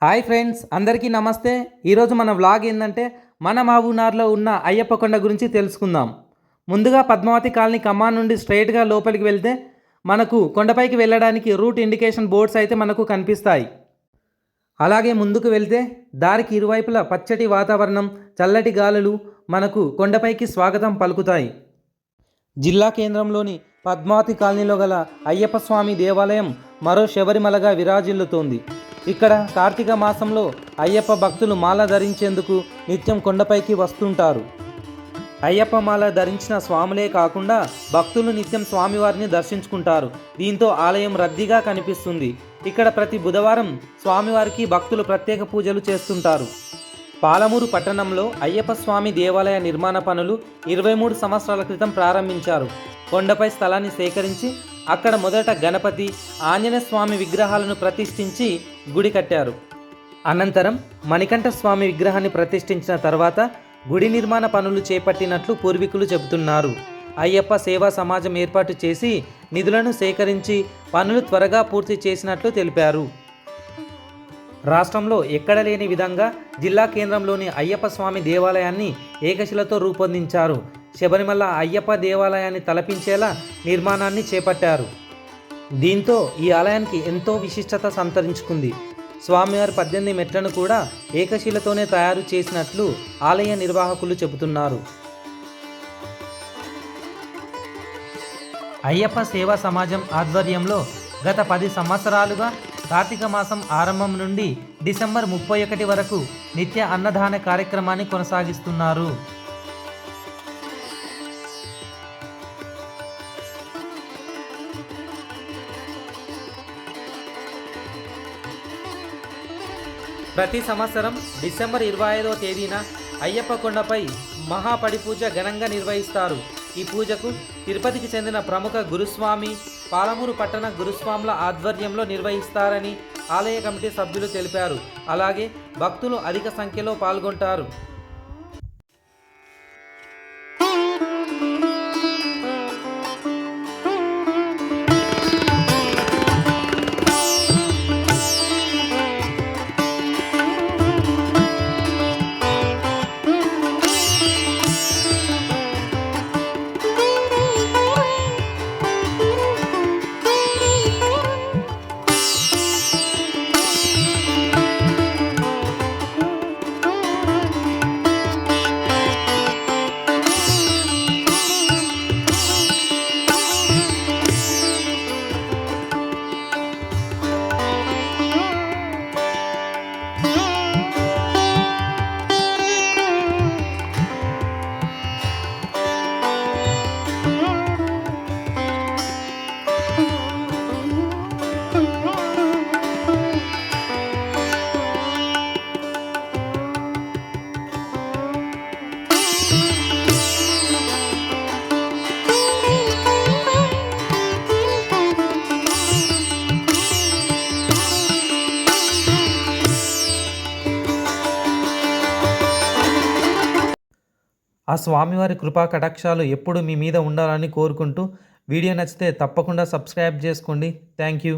Hi friends, అందరికీ నమస్తే. ఈరోజు మన వ్లాగ్ ఏంటంటే మన మహబూబ్నగర్లో ఉన్న అయ్యప్ప కొండ గురించి తెలుసుకుందాం. ముందుగా పద్మావతి కాలనీ కమాన్ నుండి స్ట్రైట్గా లోపలికి వెళ్తే మనకు కొండపైకి వెళ్ళడానికి రూట్ ఇండికేషన్ బోర్డ్స్ అయితే మనకు కనిపిస్తాయి. అలాగే ముందుకు వెళ్తే దారికి ఇరువైపులా పచ్చటి వాతావరణం, చల్లటి గాలులు మనకు కొండపైకి స్వాగతం పలుకుతాయి. జిల్లా కేంద్రంలోని పద్మావతి కాలనీలో గల అయ్యప్ప స్వామి దేవాలయం మరో శబరిమలగా విరాజిల్లుతోంది. ఇక్కడ కార్తీక మాసంలో అయ్యప్ప భక్తులు మాల ధరించేందుకు నిత్యం కొండపైకి వస్తుంటారు. అయ్యప్ప మాల ధరించిన స్వాములే కాకుండా భక్తులు నిత్యం స్వామివారిని దర్శించుకుంటారు. దీంతో ఆలయం రద్దీగా కనిపిస్తుంది. ఇక్కడ ప్రతి బుధవారం స్వామివారికి భక్తులు ప్రత్యేక పూజలు చేస్తుంటారు. పాలమూరు పట్టణంలో అయ్యప్ప స్వామి దేవాలయ నిర్మాణ పనులు 23 సంవత్సరాల క్రితం ప్రారంభించారు. కొండపై స్థలాన్ని సేకరించి అక్కడ మొదట గణపతి, ఆంజనేయ స్వామి విగ్రహాలను ప్రతిష్ఠించి గుడి కట్టారు. అనంతరం మణికంఠ స్వామి విగ్రహాన్ని ప్రతిష్ఠించిన తర్వాత గుడి నిర్మాణ పనులు చేపట్టినట్లు పూర్వీకులు చెబుతున్నారు. అయ్యప్ప సేవా సమాజం ఏర్పాటు చేసి నిధులను సేకరించి పనులు త్వరగా పూర్తి చేసినట్లు తెలిపారు. రాష్ట్రంలో ఎక్కడ లేని విధంగా జిల్లా కేంద్రంలోని అయ్యప్ప స్వామి దేవాలయాన్ని ఏకశిలతో రూపొందించారు. శబరిమల అయ్యప్ప దేవాలయాన్ని తలపించేలా నిర్మాణాన్ని చేపట్టారు. దీంతో ఈ ఆలయానికి ఎంతో విశిష్టత సంతరించుకుంది. స్వామివారి 18 మెట్లను కూడా ఏకశిలతోనే తయారు చేసినట్లు ఆలయ నిర్వాహకులు చెబుతున్నారు. అయ్యప్ప సేవా సమాజం ఆధ్వర్యంలో గత 10 సంవత్సరాలుగా కార్తీక మాసం ఆరంభం నుండి డిసెంబర్ 31 వరకు నిత్య అన్నదాన కార్యక్రమాన్ని కొనసాగిస్తున్నారు. ప్రతి సంవత్సరం డిసెంబర్ 25వ తేదీన అయ్యప్ప కొండపై మహాపడిపూజ ఘనంగా నిర్వహిస్తారు. ఈ పూజకు తిరుపతికి చెందిన ప్రముఖ గురుస్వామి, పాలమూరు పట్టణ గురుస్వాముల ఆధ్వర్యంలో నిర్వహిస్తారని ఆలయ కమిటీ సభ్యులు తెలిపారు. అలాగే భక్తులు అధిక సంఖ్యలో పాల్గొంటారు. ఆ స్వామివారి కృపా కటాక్షాలు ఎప్పుడు మీ మీద ఉండాలని కోరుకుంటూ వీడియో నచ్చితే తప్పకుండా సబ్స్క్రైబ్ చేసుకోండి. Thank you.